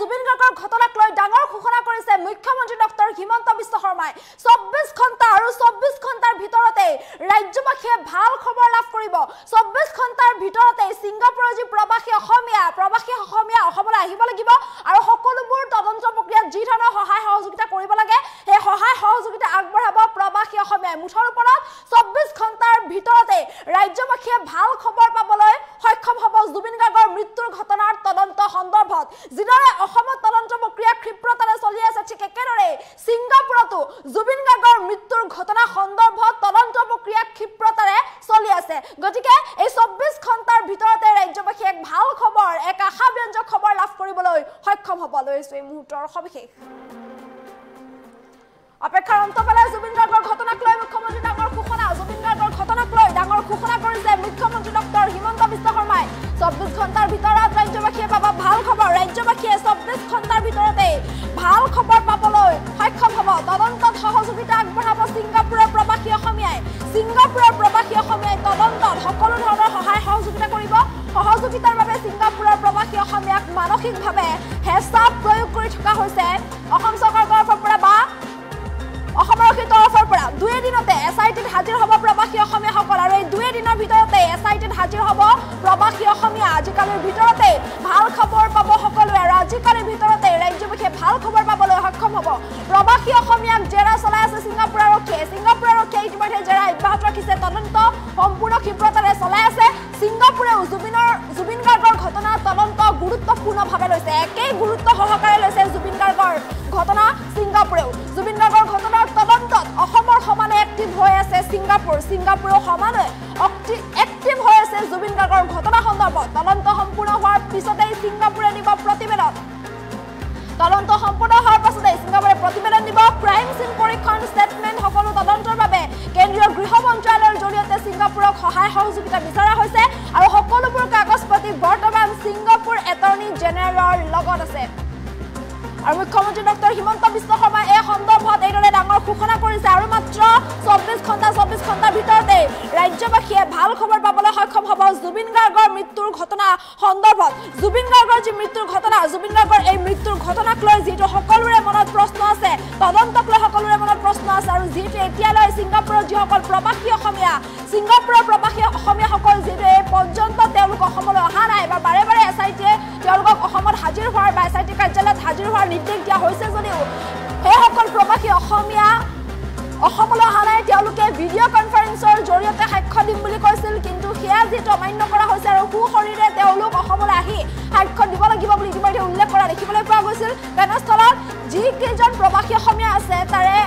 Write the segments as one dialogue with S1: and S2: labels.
S1: জুবিন গাৰ্গৰ ঘটনাক লৈ ডাঙৰ ঘোষণা কৰিছে মুখ্যমন্ত্ৰী ডক্টৰ হিমন্ত বিশ্ব শৰ্মাই 24 ঘণ্টা আৰু 24 ঘণ্টাৰ ভিতৰতে ৰাজ্যবাসীয়ে ভাল খবৰ লাভ কৰিব 24 ঘণ্টাৰ ভিতৰতে সিংগাপুৰৰ যি প্ৰবাসী অসমীয়া অসমলৈ আহিব লাগিব আৰু সকলোবোৰ তদন্ত প্ৰক্ৰিয়াত যি ধৰণৰ সহায় সহযোগিতা কৰিব লাগে সেই সহায় সহযোগিতা আগবঢ়াব প্ৰবাসী অসমীয়া মুঠৰ ওপৰত 24 ঘণ্টাৰ ভিতৰতে ৰাজ্যবাসীয়ে ভাল খবৰ পাবলৈ সক্ষম হ'ব জুবিন গাৰ্গৰ মৃত্যুৰ ঘটনাৰ তদন্ত সন্দৰ্ভত যিদৰে অসমত তদন্ত প্ৰক্ৰিয়া ক্ষিপ্ৰতাৰে চলি আছে ঠিক একেদৰে সিংগাপুৰতো জুবিন গাৰ্গৰ মৃত্যুৰ ঘটনা সন্দৰ্ভত তদন্ত প্ৰক্ৰিয়া ক্ষিপ্ৰতাৰে চলি আছে গতিকে এই 24 ঘণ্টাৰ ভিতৰতে ৰাজ্যবাসী এক ভাল খবৰ এক আশাব্যঞ্জক খবৰ লাভ কৰিবলৈ সক্ষম হ'ব লৈছে এই মুহূৰ্তৰ সবিশেষ অপেক্ষাৰ অন্ত পেলাই জুবিন গাৰ্গৰ ঘটনাক লৈ মুখ্যমন্ত্ৰী ডাঙৰ ঘোষণা জুবিন গাৰ্গৰ ঘটনাক লৈ ডাঙৰ ঘোষণা কৰিছে মুখ্যমন্ত্ৰী ডক্টৰ হিমন্ত বিশ্ব শৰ্মাই 24 ঘণ্টাৰ ভিতৰত ৰাজ্যবাসীয়ে পাব ভাল খবৰ ৰাজ্যবাসীয়ে 24 ঘণ্টাৰ ভিতৰতে ভাল খবৰ পাবলৈ সক্ষম হ'ব তদন্তত সহযোগিতা আগবঢ়াব সিংগাপুৰৰ প্ৰবাসী অসমীয়াই তদন্তত সকলো ধৰণৰ সহায় সহযোগিতা কৰিব সহযোগিতাৰ বাবে সিংগাপুৰৰ প্ৰবাসী অসমীয়াক মানসিকভাৱে হেঁচা প্ৰয়োগ কৰি থকা হৈছে অসম চৰকাৰৰ তৰফৰ পৰা বা অসমৰ তৰফৰ পৰা 2 দিনতে এছআইটিত হাজিৰ হ'ব প্ৰবাসী অসমীয়াসকল আৰু এই 2 দিনৰ ভিতৰতে এছআইটিত হাজিৰ হ'ব প্ৰবাসী অসমীয়া আজিকালিৰ ভিতৰতে ভাল খবৰ পাব সকলোৱে আৰু আজিকালিৰ ভিতৰতে ৰাজ্যবাসীয়ে ভাল খবৰ পাবলৈ সক্ষম হ'ব প্ৰবাসী অসমীয়াক জেৰা চলাই আছে সিংগাপুৰ আৰক্ষীয়ে ইতিমধ্যে জেৰা অব্যাহত ৰাখিছে তদন্ত সম্পূৰ্ণ ক্ষিপ্ৰতাৰে চলাই আছে সিংগাপুৰেও জুবিন গাৰ্গৰ ঘটনাৰ তদন্ত গুৰুত্বপূৰ্ণভাৱে লৈছে একেই গুৰুত্ব সহকাৰে লৈছে জুবিন গাৰ্গৰ ঘটনা সিংগাপুৰেও জুবিন গাৰ্গৰ ঘটনাৰ তদন্তত অসমৰ সমানে এক্টিভ হৈ আছে সিংগাপুৰেও সমানে এক্টিভ হৈ আছে জুবিন গাৰ্গৰ ঘটনা সন্দৰ্ভত তদন্ত সম্পূৰ্ণ হোৱাৰ পিছতে সিংগাপুৰে দিব প্ৰতিবেদন সিংগাপুৰে প্ৰতিবেদন দিব ক্ৰাইম সিন পৰীক্ষণ ষ্টেটমেণ্ট সকলো তদন্তৰ বাবে কেন্দ্ৰীয় গৃহ মন্ত্ৰালয়ৰ জৰিয়তে সিংগাপুৰক সহায় সহযোগিতা বিচৰা হৈছে আৰু সকলোবোৰ কাগজ পাতি বৰ্তমান সিংগাপুৰ এটৰ্নি জেনেৰেলৰ লগত আছে আৰু মুখ্যমন্ত্ৰী ডক্টৰ হিমন্ত বিশ্ব শৰ্মাই এই সন্দৰ্ভত এইদৰে ডাঙৰ ঘোষণা কৰিছে আৰু মাত্ৰ 24 ঘণ্টাৰ ভিতৰতে ৰাজ্যবাসীয়ে ভাল খবৰ পাবলৈ সক্ষম হ'ব জুবিন গাৰ্গৰ মৃত্যুৰ ঘটনা সন্দৰ্ভত জুবিন গাৰ্গৰ যি মৃত্যুৰ ঘটনা জুবিন গাৰ্গৰ এই মৃত্যুৰ ঘটনাক লৈ যিটো সকলোৰে মনত প্ৰশ্ন আছে তদন্তক লৈ সকলোৰে মনত প্ৰশ্ন আছে আৰু যিটো এতিয়ালৈ সিংগাপুৰৰ যিসকল প্ৰবাসী অসমীয়াসকল যিটো এই পৰ্যন্ত তেওঁলোক অসমলৈ অহা নাই বা বাৰে বাৰে এছআইটিয়ে তেওঁলোকক অসমত হাজিৰ হোৱাৰ বা এছআইটি কাৰ্যালয়ত হাজিৰ হোৱাৰ নিৰ্দেশ দিয়া হৈছে যদিও সেইসকল প্ৰবাসী অসমীয়া অসমলৈ অহা নাই তেওঁলোকে ভিডিঅ' কনফাৰেন্সৰ জৰিয়তে সাক্ষ্য দিম বুলি কৈছিল কিন্তু সেয়া যিটো অমান্য কৰা হৈছে আৰু সুশৰীৰে তেওঁলোক অসমলৈ আহি সাক্ষ্য দিব লাগিব বুলি ইতিমধ্যে উল্লেখ কৰা দেখিবলৈ পোৱা গৈছিল তেনেস্থলত যিকেইজন প্ৰবাসী অসমীয়া আছে তাৰে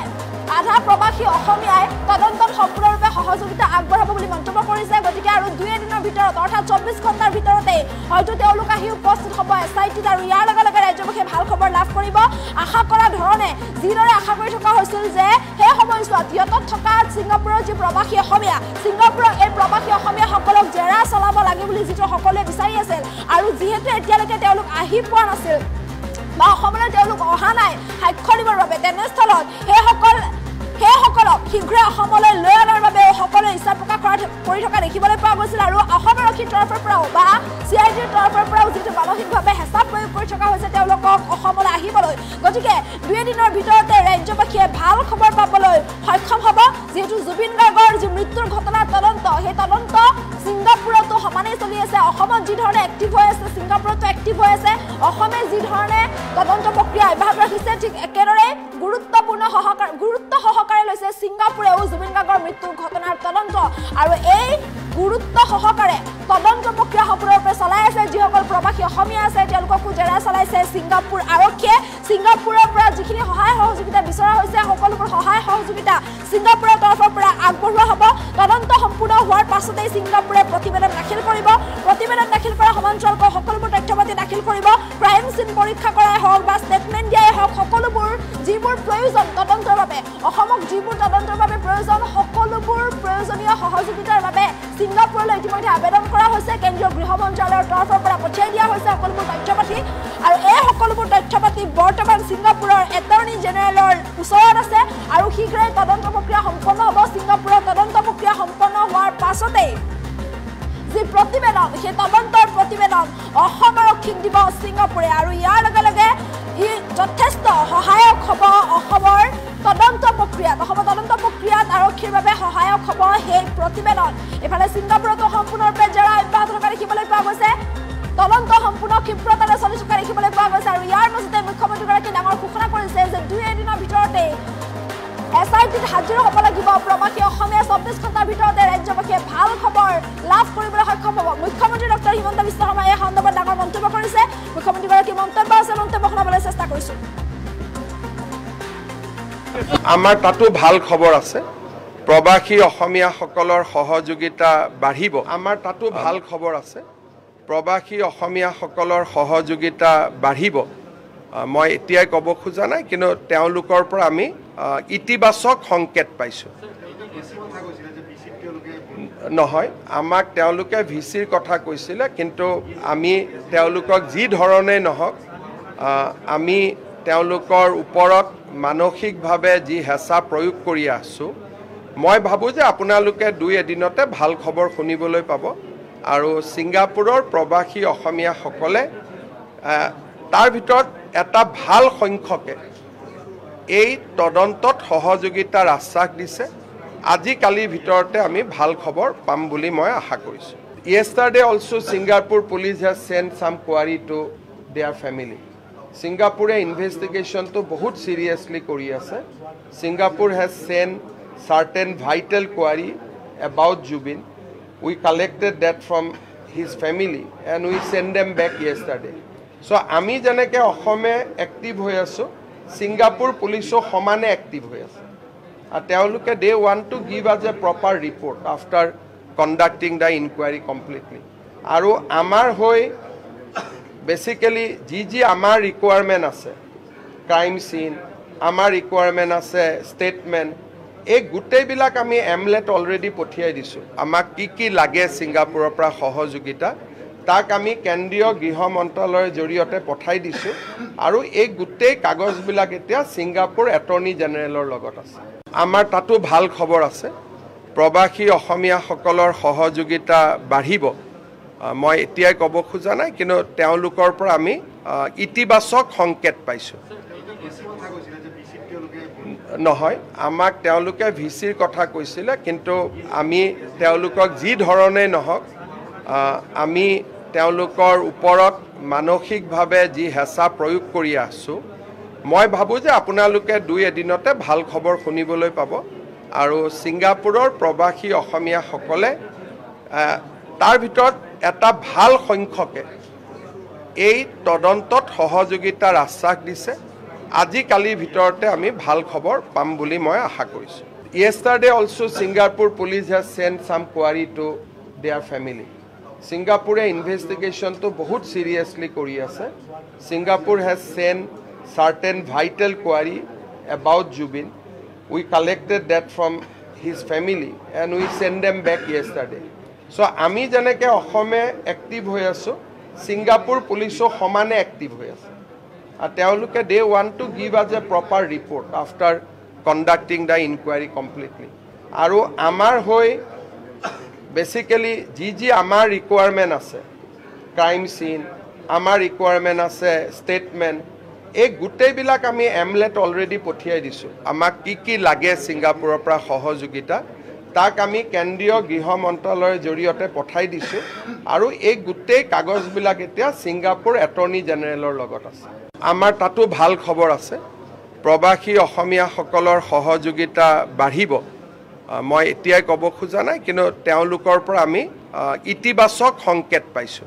S1: আধা প্ৰবাসী অসমীয়াই তদন্তত সম্পূৰ্ণৰূপে সহযোগিতা আগবঢ়াব বুলি মন্তব্য কৰিছে গতিকে আৰু 2 দিনৰ ভিতৰত অৰ্থাৎ 24 ঘণ্টাৰ ভিতৰতে হয়তো তেওঁলোক আহি উপস্থিত হ'ব এছআইটিত আৰু ইয়াৰ লগে লগে ৰাজ্যবাসীয়ে ভাল খবৰ লাভ কৰিব আশা কৰা ধৰণে যিদৰে আশা কৰি থকা হৈছিল যে সেই সময়ছোৱাত সিহঁতত থকা সিংগাপুৰৰ যি প্ৰবাসী অসমীয়া সিংগাপুৰৰ এই প্ৰবাসী অসমীয়াসকলক জেৰা চলাব লাগে বুলি যিটো সকলোৱে বিচাৰি আছিল আৰু যিহেতু এতিয়ালৈকে তেওঁলোক আহি পোৱা নাছিল বা অসমলৈ তেওঁলোক অহা নাই সাক্ষ্য দিবৰ বাবে তেনেস্থলত সেইসকলক শীঘ্ৰে অসমলৈ লৈ অনাৰ বাবে সকলোৱে ইচ্ছা প্ৰকাশ কৰি থকা দেখিবলৈ পোৱা গৈছিল আৰু অসম আৰক্ষীৰ তৰফৰ পৰাও বা CIDৰ তৰফৰ পৰাও যিটো মানসিকভাৱে হেঁচা প্ৰয়োগ কৰি থকা হৈছে তেওঁলোকক অসমলৈ আহিবলৈ গতিকে 2 দিনৰ ভিতৰতে ৰাজ্যবাসীয়ে ভাল খবৰ পাবলৈ সক্ষম হ'ব যিহেতু জুবিন গাৰ্গৰ যি মৃত্যুৰ ঘটনাৰ তদন্ত সেই তদন্ত সিংগাপুৰতো সমানেই চলি আছে অসমত যি ধৰণে এক্টিভ হৈ আছে সিংগাপুৰতো এক্টিভ হৈ আছে অসমে যি ধৰণে তদন্ত প্ৰক্ৰিয়া অব্যাহত ৰাখিছে ঠিক একেদৰে গুৰুত্ব সহকাৰে লৈছে সিংগাপুৰেও জুবিন গাৰ্গৰ মৃত্যুৰ ঘটনাৰ তদন্ত আৰু এই গুৰুত্ব সহকাৰে তদন্ত প্ৰক্ৰিয়া সম্পূৰ্ণৰূপে চলাই আছে যিসকল প্ৰবাসী অসমীয়া আছে তেওঁলোককো জেৰা চলাইছে সিংগাপুৰ আৰক্ষীয়ে সিংগাপুৰৰ পৰা যিখিনি সহায় সহযোগিতা বিচৰা হৈছে সকলোবোৰ সহায় সহযোগিতা সিংগাপুৰৰ তৰফৰ পৰা আগবঢ়োৱা হ'ব তদন্ত সম্পূৰ্ণ হোৱাৰ পাছতেই সিংগাপুৰে প্ৰতিবেদন দাখিল কৰিব প্ৰতিবেদন দাখিল কৰা সমান্তৰালকৈ সকলোবোৰ তথ্যপাতি দাখিল কৰিব ক্ৰাইম সিন পৰীক্ষা কৰাই হওক বা ষ্টেটমেণ্ট দিয়াই হওক সকলোবোৰ যিবোৰ প্ৰয়োজন তদন্তৰ বাবে অসমক যিবোৰ তদন্তৰ বাবে প্ৰয়োজন সকলোবোৰ প্ৰয়োজনীয় সহযোগিতাৰ বাবে সিংগাপুৰলৈ ইতিমধ্যে আবেদন কৰা হৈছে কেন্দ্ৰীয় গৃহ মন্ত্ৰালয়ৰ তৰফৰ পৰা পঠিয়াই দিয়া হৈছে সকলোবোৰ তথ্যপাতি আৰু এই সকলোবোৰ তথ্যপাতি বৰ্তমান সিংগাপুৰৰ এটৰ্নি জেনেৰেলৰ ওচৰত আছে আৰু শীঘ্ৰে তদন্ত প্ৰক্ৰিয়া সম্পন্ন হ'ব সিংগাপুৰৰ তদন্ত প্ৰক্ৰিয়া সম্পন্ন হোৱাৰ পাছতেই যি প্ৰতিবেদন সেই তদন্তৰ প্ৰতিবেদন অসম আৰক্ষীক দিব সিংগাপুৰে আৰু ইয়াৰ লগে লগে ছিংগাপুৰতো সম্পূৰ্ণৰূপে জেৰা অব্যাহত থকা দেখিবলৈ পোৱা গৈছে তদন্ত সম্পূৰ্ণ ক্ষিপ্ৰতাৰে চলি থকা দেখিবলৈ পোৱা গৈছে আৰু ইয়াৰ মাজতে মুখ্যমন্ত্ৰীগৰাকীয়ে ডাঙৰ ঘোষণা কৰিছে যে 2 দিনৰ ভিতৰতে SITত হাজিৰ হ'ব লাগিব প্ৰবাসী অসমীয়া 24 ঘণ্টাৰ ভিতৰতে ৰাজ্যবাসীয়ে ভাল খবৰ লাভ কৰিবলৈ সক্ষম হ'ব মুখ্যমন্ত্ৰী ডক্টৰ হিমন্ত বিশ্ব শৰ্মাই এই সন্দৰ্ভত ডাঙৰ মন্তব্য কৰিছে মুখ্যমন্ত্ৰীগৰাকীৰ মন্তব্য শুনাবলৈ চেষ্টা কৰিছো
S2: আমাৰ তাতো ভাল খবৰ আছে প্ৰবাসী অসমীয়াসকলৰ সহযোগিতা বাঢ়িব আমাৰ তাতো ভাল খবৰ আছে প্ৰবাসী অসমীয়াসকলৰ সহযোগিতা বাঢ়িব মই এতিয়াই ক'ব খোজা নাই কিন্তু তেওঁলোকৰ পৰা আমি ইতিবাচক সংকেত পাইছো নহয় আমাক তেওঁলোকে ভিচিৰ কথা কৈছিলে কিন্তু আমি তেওঁলোকক যি ধৰণে নহওক আমি তেওঁলোকৰ ওপৰত মানসিকভাৱে যি হেঁচা প্ৰয়োগ কৰি আছো মই ভাবো যে আপোনালোকে 2 এদিনতে ভাল খবৰ শুনিবলৈ পাব আৰু ছিংগাপুৰৰ প্ৰবাসী অসমীয়াসকলে তাৰ ভিতৰত এটা ভাল সংখ্যকে এই তদন্তত সহযোগিতাৰ আশ্বাস দিছে আজি কালিৰ ভিতৰতে আমি ভাল খবৰ পাম বুলি মই আশা কৰিছো Yesterday also Singapore police has sent some query to their family Singapore investigation to बहुत seriously kori ase Singapore has sent certain vital query about Jubin we collected that from his family and we sent them back yesterday so ami janeke ohome active hoy aso Singapore police o homane active hoy ase teoluke they want to give us a proper report after conducting the inquiry completely aru amar hoy basically ji amar requirement ase crime scene amar requirement ase statement এই গুটেইবিলাক আমি omelette already পঠিয়াই দিছো আমাক কি লাগে ছিংগাপুৰৰ পৰা সহযোগিতা তাক আমি কেন্দ্ৰীয় গৃহ মন্ত্ৰালয়ৰ জৰিয়তে পঠাই দিছো আৰু এই গুটেই কাগজবিলাক এতিয়া ছিংগাপুৰ এটৰ্নি জেনেৰেলৰ লগত আছে আমাৰ তাতো ভাল খবৰ আছে প্ৰবাসী অসমীয়াসকলৰ সহযোগিতা বাঢ়িব মই এতিয়াই ক'ব খোজা নাই কিন্তু তেওঁলোকৰ পৰা আমি ইতিবাচক সংকেত পাইছো নহয় আমাক তেওঁলোকে ভিচিৰ কথা কৈছিলে কিন্তু আমি তেওঁলোকক যি ধৰণে নহওক আমি তেওঁলোকৰ ওপৰত মানসিকভাৱে যি হেঁচা প্ৰয়োগ কৰি আছো মই ভাবো যে আপোনালোকে 2 এদিনতে ভাল খবৰ শুনিবলৈ পাব আৰু ছিংগাপুৰৰ প্ৰবাসী অসমীয়াসকলে তাৰ ভিতৰত এটা ভাল সংখ্যকে এই তদন্তত সহযোগিতাৰ আশ্বাস দিছে আজি কালিৰ ভিতৰতে আমি ভাল খবৰ পাম বুলি মই আশা কৰিছো Yesterday also Singapore police has sent some query to their family Singapore investigation to बहुत seriously kori ase Singapore has sent certain vital query about Jubin we collected that from his family and we sent them back yesterday so ami janeke ohome active hoy aso Singapore police o homane active hoy ase teoluke they want to give us a proper report after conducting the inquiry completely aru amar hoy basically ji amar requirement ase crime scene amar requirement ase statement এই গুটেইবিলাক আমি omelette already পঠিয়াই দিছো আমাক কি লাগে ছিংগাপুৰৰ পৰা সহযোগিতা তাক আমি কেন্দ্ৰীয় গৃহ মন্ত্ৰালয়ৰ জৰিয়তে পঠাই দিছো আৰু এই গুটেই কাগজবিলাক এতিয়া ছিংগাপুৰ এটৰ্নি জেনেৰেলৰ লগত আছে আমাৰ তাতো ভাল খবৰ আছে প্ৰবাসী অসমীয়াসকলৰ সহযোগিতা বাঢ়িব মই এতিয়াই ক'ব খোজা নাই কিন্তু তেওঁলোকৰ পৰা আমি ইতিবাচক সংকেত পাইছো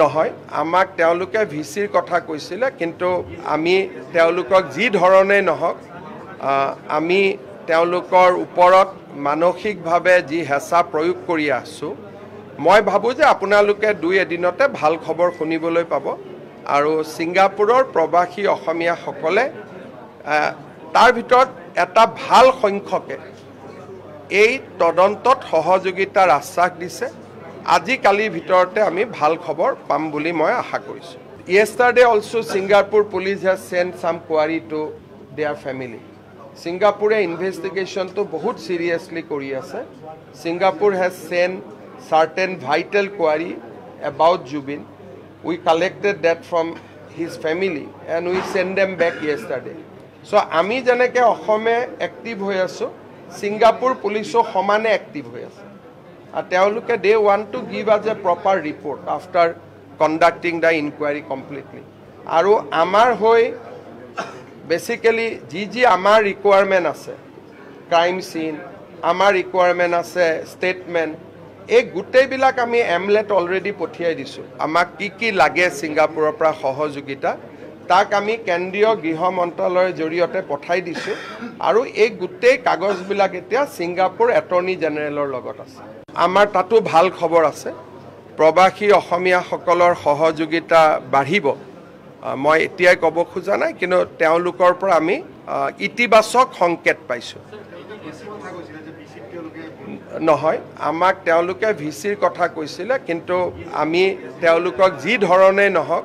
S2: নহয় আমাক তেওঁলোকে ভিচিৰ কথা কৈছিলে কিন্তু আমি তেওঁলোকক যি ধৰণে নহওক আমি তেওঁলোকৰ ওপৰত মানসিকভাৱে যি হেঁচা প্ৰয়োগ কৰি আছো মই ভাবো যে আপোনালোকে 2 এদিনতে ভাল খবৰ শুনিবলৈ পাব আৰু ছিংগাপুৰৰ প্ৰবাসী অসমীয়াসকলে তাৰ ভিতৰত এটা ভাল সংখ্যকে এই তদন্তত সহযোগিতাৰ আশ্বাস দিছে আজি কালিৰ ভিতৰতে আমি ভাল খবৰ পাম বুলি মই আশা কৰিছো Yesterday also Singapore police has sent some query to their family Singapore investigation to बहुत seriously kori ase Singapore has sent certain vital query about Jubin we collected that from his family and we sent them back yesterday so ami janeke ohome active hoy aso Singapore পুলিচো সমানে active হৈ আছে আৰু তেওঁলোকে দে want to give us a proper report after conducting the inquiry completely আৰু আমাৰ হৈ basically যি আমাৰ ৰিকুৱাৰমেণ্ট আছে ক্ৰাইম চিন আমাৰ ৰিকুৱাৰমেণ্ট আছে ষ্টেটমেণ্ট এই গোটেইবিলাক আমি এমলেট অলৰেডি পঠিয়াই দিছোঁ আমাক কি লাগে ছিংগাপুৰৰ পৰা সহযোগিতা তাক আমি কেন্দ্ৰীয় গৃহ মন্ত্ৰালয়ৰ জৰিয়তে পঠাই দিছোঁ আৰু এই গোটেই কাগজবিলাক এতিয়া ছিংগাপুৰ এটৰ্নি জেনেৰেলৰ লগত আছে আমাৰ তাতো ভাল খবৰ আছে প্ৰবাসী অসমীয়াসকলৰ সহযোগিতা বাঢ়িব মই এতিয়াই ক'ব খোজা নাই কিন্তু তেওঁলোকৰ পৰা আমি ইতিবাচক সংকেত পাইছোঁ নহয় আমাক তেওঁলোকে ভিচিৰ কথা কৈছিলে কিন্তু আমি তেওঁলোকক যি ধৰণেই নহওক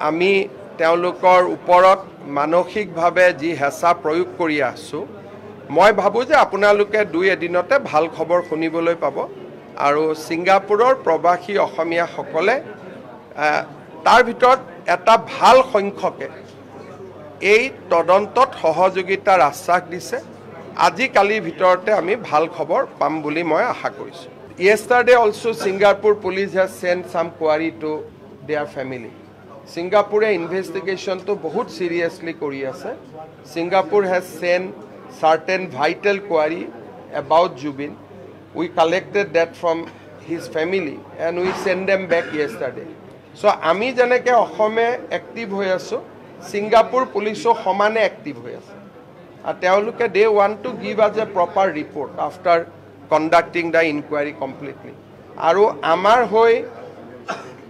S2: আমি তেওঁলোকৰ ওপৰত মানসিকভাৱে যি হেঁচা প্ৰয়োগ কৰি আছোঁ মই ভাবোঁ যে আপোনালোকে দুই এদিনতে ভাল খবৰ শুনিবলৈ পাব আৰু ছিংগাপুৰৰ প্ৰবাসী অসমীয়াসকলে তাৰ ভিতৰত এটা ভাল সংখ্যকে এই তদন্তত সহযোগিতাৰ আশ্বাস দিছে আজিকালিৰ ভিতৰতে আমি ভাল খবৰ পাম বুলি মই আশা কৰিছোঁ yesterday also Singapore police has sent some query to their family Singapore investigation to बहुत seriously কৰি আছে Singapore has sent certain vital query about Jubin we collected that from his family and we sent them back yesterday so আমি যেনেকে অসমে active হৈ আছো Singapore পুলিচো সমানে active হৈ আছে আৰু তেওঁলোকে দে want to give us a proper report after conducting the inquiry completely আৰু আমাৰ হৈ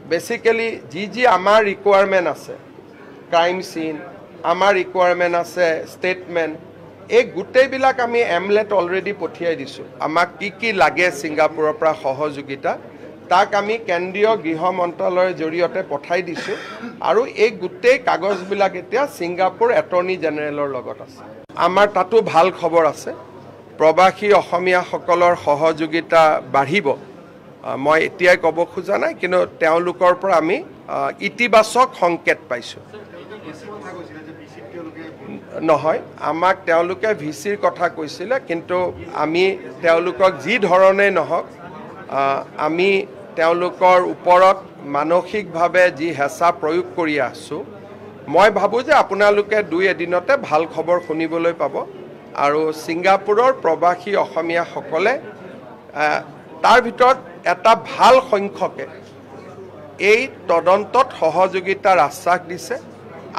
S2: বেচিকেলি যি আমাৰ ৰিকুৱাৰমেণ্ট আছে ক্ৰাইম চিন আমাৰ ৰিকুৱাৰমেণ্ট আছে ষ্টেটমেণ্ট এই গোটেইবিলাক আমি এমলেট অলৰেডি পঠিয়াই দিছোঁ আমাক কি লাগে ছিংগাপুৰৰ পৰা সহযোগিতা তাক আমি কেন্দ্ৰীয় গৃহ মন্ত্ৰালয়ৰ জৰিয়তে পঠাই দিছোঁ আৰু এই গোটেই কাগজবিলাক এতিয়া ছিংগাপুৰ এটৰ্নি জেনেৰেলৰ লগত আছে আমাৰ তাতো ভাল খবৰ আছে প্ৰবাসী অসমীয়াসকলৰ সহযোগিতা বাঢ়িব মই এতিয়াই ক'ব খোজা নাই কিন্তু তেওঁলোকৰ পৰা আমি ইতিবাচক সংকেত পাইছোঁ নহয় আমাক তেওঁলোকে ভিচিৰ কথা কৈছিলে কিন্তু আমি তেওঁলোকক যি ধৰণেই নহওক আমি তেওঁলোকৰ ওপৰত মানসিকভাৱে যি হেঁচা প্ৰয়োগ কৰি আছোঁ মই ভাবোঁ যে আপোনালোকে দুই এদিনতে ভাল খবৰ শুনিবলৈ পাব আৰু ছিংগাপুৰৰ প্ৰবাসী অসমীয়াসকলে তাৰ ভিতৰত এটা ভাল সংখ্যকে এই তদন্তত সহযোগিতাৰ আশ্বাস দিছে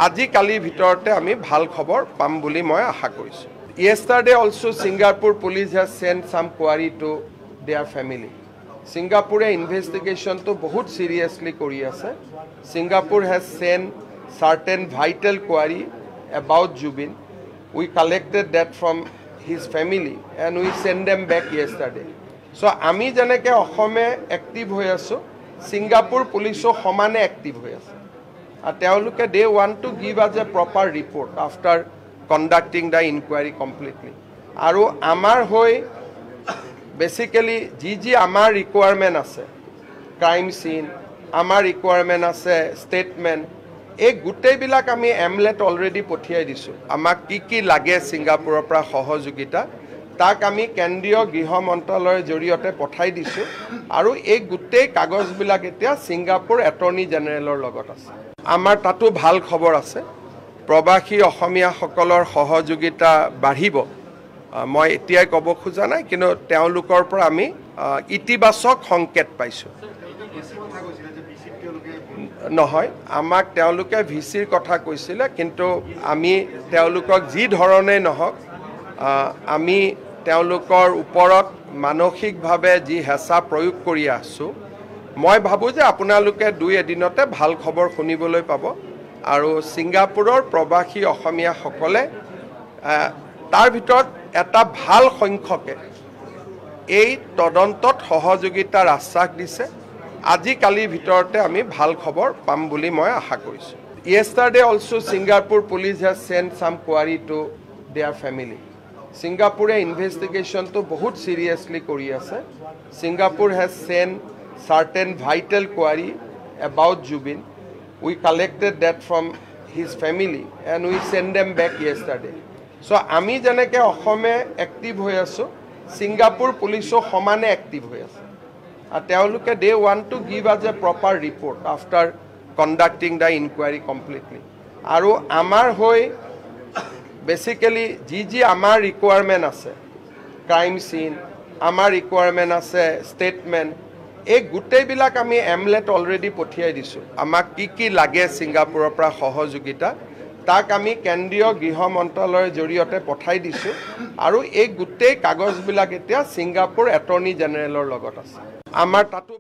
S2: আজিকালিৰ ভিতৰতে আমি ভাল খবৰ পাম বুলি মই আশা কৰিছোঁ yesterday also Singapore police has sent some query to their family Singapore investigation to बहुत seriously কৰি আছে Singapore has sent certain vital query about Jubin we collected that from his family and we sent them back yesterday so আমি যেনেকে অসমে active হৈ আছো Singapore পুলিচো সমানে এক্টিভ হৈ আছে আৰু তেওঁলোকে দে want to give us a proper report after conducting the inquiry completely আৰু আমাৰ হৈ বেচিকেলি যি আমাৰ ৰিকুৱাৰমেণ্ট আছে ক্ৰাইম চিন আমাৰ ৰিকুৱাৰমেণ্ট আছে ষ্টেটমেণ্ট এই গোটেইবিলাক আমি এমলেট অলৰেডি পঠিয়াই দিছোঁ আমাক কি লাগে ছিংগাপুৰৰ পৰা সহযোগিতা তাক আমি কেন্দ্ৰীয় গৃহ মন্ত্ৰালয়ৰ জৰিয়তে পঠাই দিছোঁ আৰু এই গোটেই কাগজবিলাক এতিয়া ছিংগাপুৰ এটৰ্নি জেনেৰেলৰ লগত আছে আমাৰ তাতো ভাল খবৰ আছে প্ৰবাসী অসমীয়াসকলৰ সহযোগিতা বাঢ়িব মই এতিয়াই ক'ব খোজা নাই কিন্তু তেওঁলোকৰ পৰা আমি ইতিবাচক সংকেত পাইছোঁ নহয় আমাক তেওঁলোকে ভিচিৰ কথা কৈছিলে কিন্তু আমি তেওঁলোকক যি ধৰণেই নহওক আমি তেওঁলোকৰ ওপৰত মানসিকভাৱে যি হেঁচা প্ৰয়োগ কৰি আছোঁ মই ভাবোঁ যে আপোনালোকে দুই এদিনতে ভাল খবৰ শুনিবলৈ পাব আৰু ছিংগাপুৰৰ প্ৰবাসী অসমীয়াসকলে তাৰ ভিতৰত এটা ভাল সংখ্যকে এই তদন্তত সহযোগিতাৰ আশ্বাস দিছে আজিকালিৰ ভিতৰতে আমি ভাল খবৰ পাম বুলি মই আশা কৰিছোঁ yesterday also Singapore police has sent some query to their family Singapore investigation to बहुत seriously কৰি আছে Singapore has sent certain vital query about Jubin we collected that from his family and we sent them back yesterday চ' আমি যেনেকৈ অসমে active হৈ আছোঁ Singapore পুলিচো সমানে এক্টিভ হৈ আছে আৰু তেওঁলোকে দে want to give us a proper report after conducting the inquiry completely আৰু আমাৰ হৈ বেচিকেলি যি আমাৰ ৰিকুৱাৰমেণ্ট আছে ক্ৰাইম চিন আমাৰ ৰিকুৱাৰমেণ্ট আছে ষ্টেটমেণ্ট এই গোটেইবিলাক আমি এমলেট অলৰেডি পঠিয়াই দিছোঁ আমাক কি লাগে ছিংগাপুৰৰ পৰা সহযোগিতা তাক আমি কেন্দ্ৰীয় গৃহ মন্ত্ৰালয়ৰ জৰিয়তে পঠাই দিছোঁ আৰু এই গোটেই কাগজবিলাক এতিয়া ছিংগাপুৰ এটৰ্নি জেনেৰেলৰ লগত আছে আমাৰ তাতো